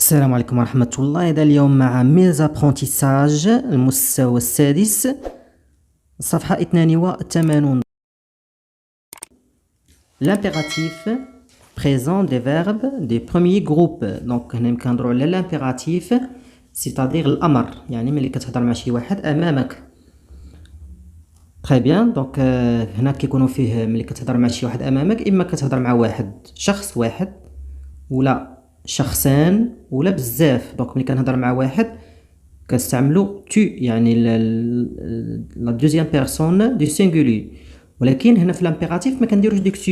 السلام عليكم ورحمة الله. إذا اليوم مع ميزابرونتيساج المستوى السادس الصفحة 82. L'impératif présent des verbes des premiers groupes. Donc هنا نهضروا على l'impératif c'est-à-dire الأمر، يعني ملي كتهضر مع شي واحد أمامك. Très bien. Donc هنا كيكونوا فيه ملي كتهضر مع شي واحد أمامك، إما كتهضر مع واحد شخص واحد ولا شخصان ولا بزاف. دونك ملي كنهضر مع واحد كنستعملو tu، يعني لا دوزيام بيرسون دو سينغولي، ولكن هنا في لامبيراتيف ما كنديروش ديك tu،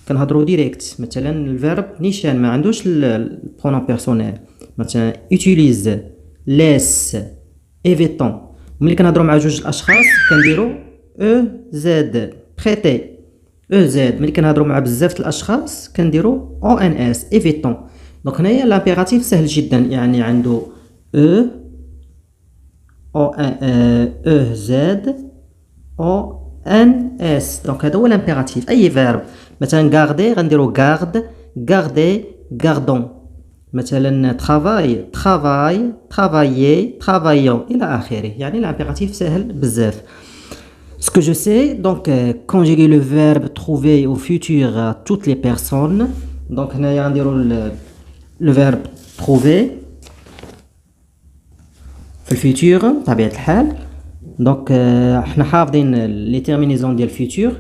كنهضروا ديريكت. مثلا الفيرب نيشان ما عندوش البرونون بيرسونيل، مثلا utilise laisse évêtant. ملي كنهضروا مع جوج الاشخاص كنديروا او زاد prêter او زاد. ملي كنهضروا مع بزاف الاشخاص كنديروا او ان اس évêtant. دونك هنايا لامبيراتيف سهل جدا، يعني عنده او او او زاد او ان اس. دونك هذا هو لامبيراتيف. اي فيرب مثلا غاردي غنديرو غارد غاردي غاردون. مثلا ترافاي ترافاي ترافايي ترافايون الى اخره. يعني لامبيراتيف سهل بزاف. Ce que je sais, donc conjuguer le verbe trouver au futur à toutes les personnes. Donc هنايا غنديرو le verbe trouver في الفيتور بطبيعة الحال. دونك حنا حافظين لي تيرمينيزون ديال الفيتور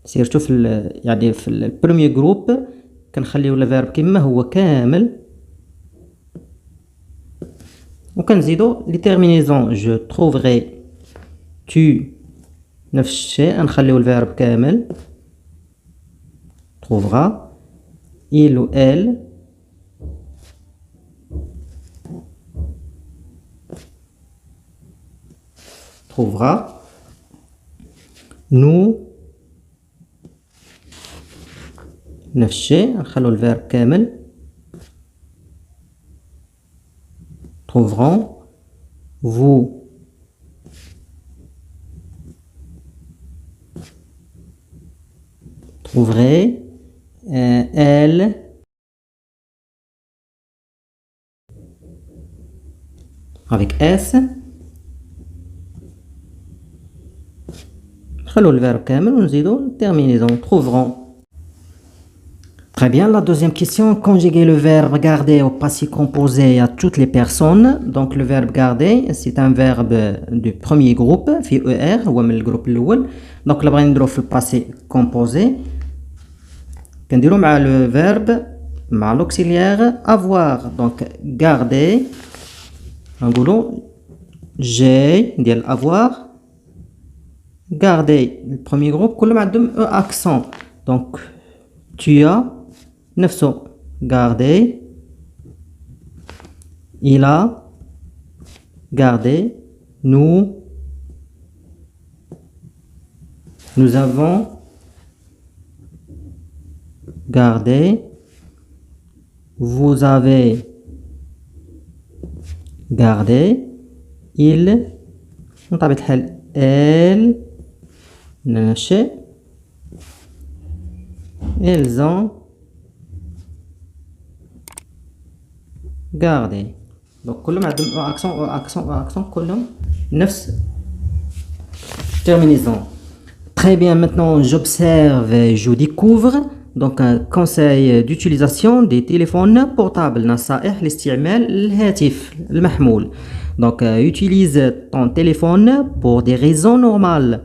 سيرتو في يعني في البروميي جروب كنخليو الفيرب كما هو كامل وكنزيدو لي تيرمينيزون جو تروفري tu نفس الشيء نخليو الفيرب كامل trouvera il ou elle trouvera nous نفس الشيء نخلو الفيرب كامل trouveront vous trouverez elle avec S. نخلو الفيرب كامل ونزيدو terminaison trouveront. Très bien. La deuxième question, conjuguer le verbe garder au passé composé à toutes les personnes. Donc le verbe garder, c'est un verbe du premier groupe, في ER, هو من الجروب الأول. Donc là بغينا نديرو في الباسي composé. كنديرو مع le verbe مع l'auxiliaire avoir. Donc garder نقولو j'ai ديال avoir garder. Le premier groupe كلهم عندهم e accent. Donc tu as نفسه garder, il a gardé, nous avons gardé, vous avez gardé, il بطبيعة الحال elle نفس ils ont gardé. Donc كلهم عندهم او accent او accent او accent كلهم نفس terminaison. Très bien. Maintenant j'observe et je découvre. Donc un conseil d'utilisation des téléphones portables. نصائح لاستعمال الهاتف المحمول. Donc utilise ton téléphone pour des raisons normales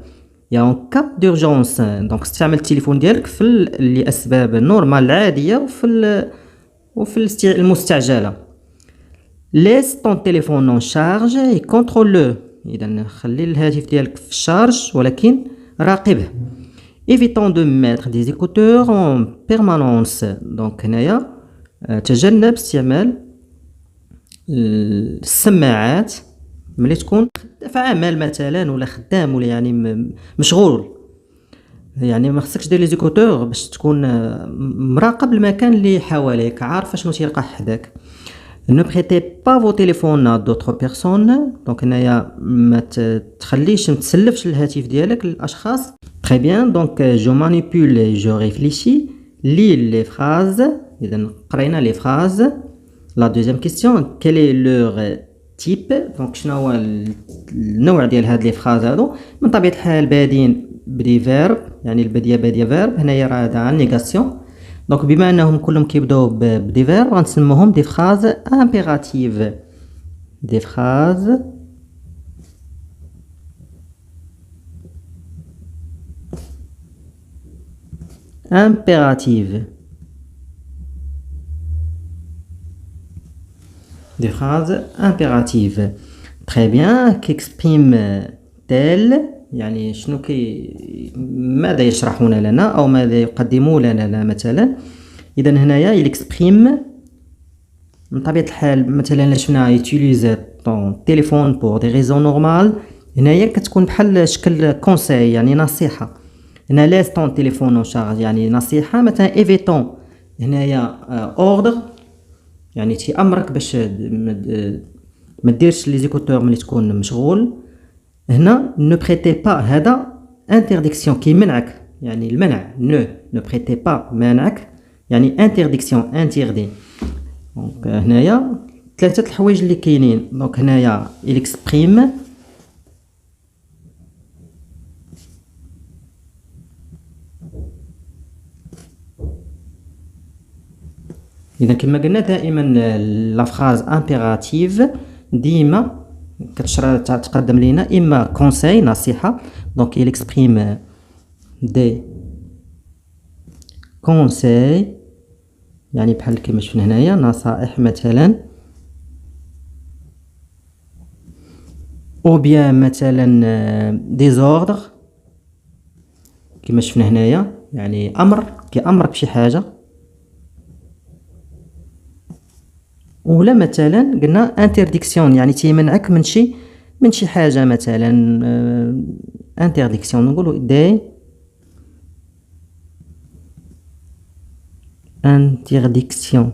et en cas d'urgence. Donc استعمل التليفون ديالك في لأسباب نورمال عادية وفي المستعجلة. Laisse ton téléphone en charge et contrôle-le. إذا خلي الهاتف ديالك في الشارج ولكن راقبه. Évitons de mettre des écouteurs en permanence. Donc هنايا تجنب استعمال السماعات ملي تكون في عمل مثلا ولا خدام ولا يعني مشغول. يعني ما خصكش دير لي زيكوتور باش تكون مراقب المكان اللي حواليك، عارف شنو تيلقى حداك. Ne prêtez pas vos téléphones à d'autres personnes. Donc هنايا ما تخليش ما تسلفش الهاتف ديالك للاشخاص. Très bien. Donc je manipule et je réfléchis. Lis les phrases. إذا قرينا les phrases. La deuxième question, quel est leur type? Donc شنو هو النوع ديال هاد لي فراز هادو؟ من طبيعة الحال بادين بدي فيرب، يعني البدية بادية فيرب. هنايا راه هذا عن نيغاسيون. دونك بما انهم كلهم كيبداو بدي فيرب غنسموهم دي فراز امبيراتيف. دي فراز impératives. Des phrases impératives. Très bien. Qui exprime tel يعني شنو ماذا يشرحون لنا أو ماذا يقدمون لنا مثلا. إذا هنايا il exprime من طبيعة الحال مثلا شفنا utilise ton téléphone pour des raisons normales. هنايا كتكون بحال شكل كونساي يعني نصيحة. هنا لاس طون تليفون شارج يعني نصيحة. مثلا ايفيتون هنايا اوردر يعني تيأمرك باش ما ديرش لي زيكوتور ملي تكون مشغول. هنا نو بريتي با هذا انترديكسيون كيمنعك يعني المنع. نو بريتي با مانعك يعني انترديكسيون انتيردي. دونك هنايا ثلاثة الحوايج اللي كاينين. دونك هنايا إليكسبريم إذا كما قلنا دائما لا فراز امبيراتيف ديما تقدم لينا إما كونساي نصيحة. دونك il exprime des conseils يعني بحال كما شفنا هنايا نصائح مثلا. أو بيان مثلا des ordres كما شفنا هنايا يعني أمر كيأمرك بشي حاجة. ولا مثلا قلنا انترديكسيون يعني تيمنعك من شي حاجه مثلا. انترديكسيون نقولوا دي انترديكسيون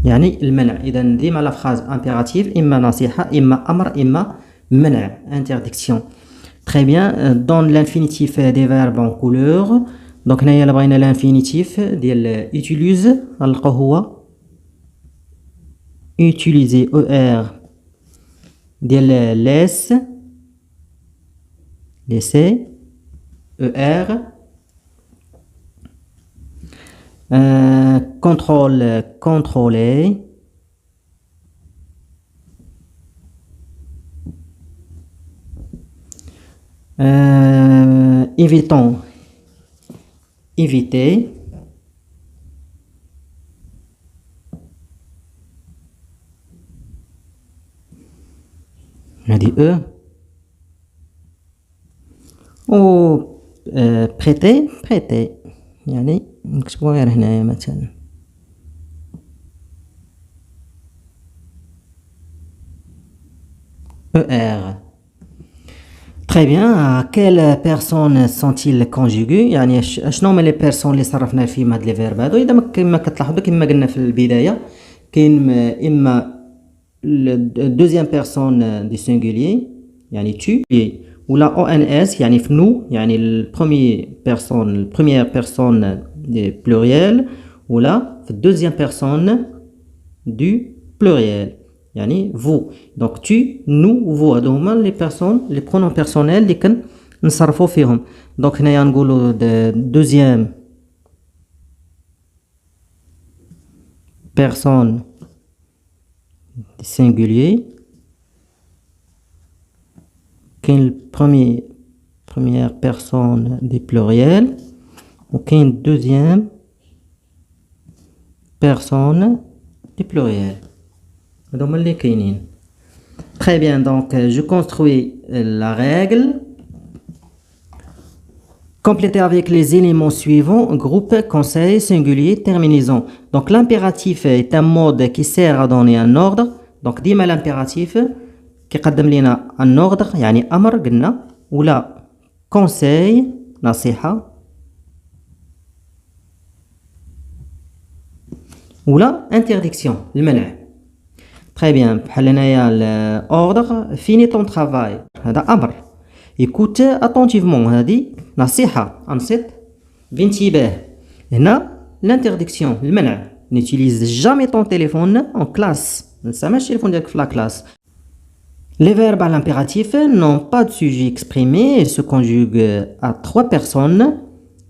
يعني المنع. اذا ديما لا فراز امبيراتيف اما نصيحه اما امر اما منع. انترديكسيون. تري بيان. دون لانفينيتيف دي فيرب اون كولور. دونك هنايا بغينا لانفينيتيف ديال يوتيليز نلقاو هو utiliser ER ديال laisse laisser ER. contrôle contrôler. Évitons éviter. هادي او. و بريتي بريتي يعني نكتبوها غير هنايا مثلا. ER. Très bien. Quelles personnes sont-ils conjugués يعني شنو هما لي بيرسون اللي صرفنا فيهم هاد لي فيرب هادو. اذا كما كتلاحظوا كما قلنا في البدايه كاين اما deuxième personne du singulier يعني tu ou la ONS يعني في nous يعني première personne du pluriel ou la deuxième personne du pluriel يعني vous. donc tu nous vous هادو هما les personnes les pronoms personnels اللي كنصرفوا فيهم. donc هنايا نقولوا deuxième personne singulier. Quelle première personne du pluriel ou quelle deuxième personne du pluriel. هذوما اللي كاينين. Très bien. donc je construis la règle. Complétez avec les éléments suivants: groupe, conseil, singulier, terminaison. Donc l'impératif est un mode qui sert à donner un ordre. donc ديما l'impératif كيقدم لنا un ordre يعني امر قلنا ولا conseil نصيحة ولا interdiction المنع. très bien. بحال هنايا l'ordre finis ton travail هذا امر. écoute attentivement هذه نصيحة. انصت بانتباه. هنا l'interdiction المنع n'utilise jamais ton téléphone en classe. Ne نستعملش التليفون ديالك في la classe. Les verbes à l'impératif n'ont pas de sujet exprimé et se conjuguent à 3 personnes.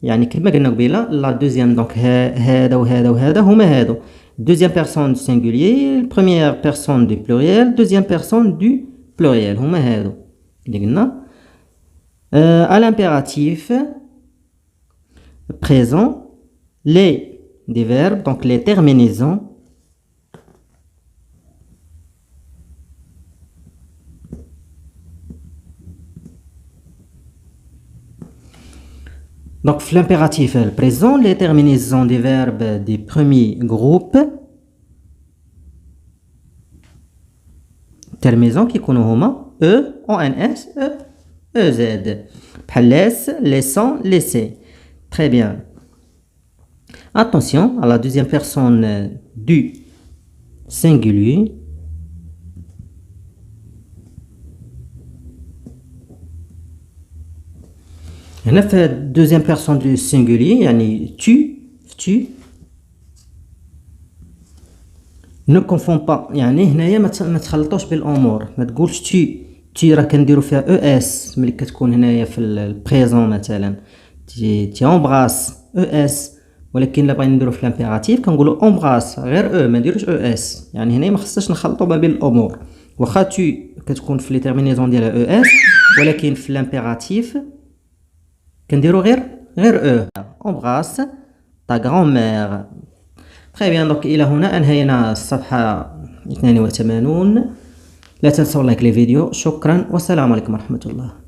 يعني كما قلنا قبيله la deuxième donc هذا وهذا وهذا هما هادو. Deuxième personne du singulier, première personne du pluriel, deuxième personne du pluriel هما هادو اللي قلنا. À l'impératif présent, les des verbes donc les terminaisons donc l'impératif présent, les terminaisons des verbes des premiers groupes terminaisons qui يكونوا هما e, ons, ez بحال laisse, laissant, laisser. Très bien. Attention à la deuxième personne du singulier. هنا في deuxième personne du singulier يعني tu ne confonds pas يعني هنايا ما تخلطوش بالامور ما تقولش تي راه كنديروا فيها او اس ملي كتكون هنايا في البريزون مثلا تي امبراس او اس ولكن الا بغينا نديرو في الامبيراتيف كنقولوا امبراس غير او ما نديروش او اس يعني هنا ما خصناش نخلطوا ما بين الامور واخا تي كتكون في لي تيرمينيزون ديالها او اس ولكن في الامبيراتيف كنديروا غير او امبراس تا غران-مير. Très bien, donc إلى هنا أنهينا الصفحة 82. لا تنسوا لايك لي فيديو. شكرا والسلام عليكم ورحمة الله.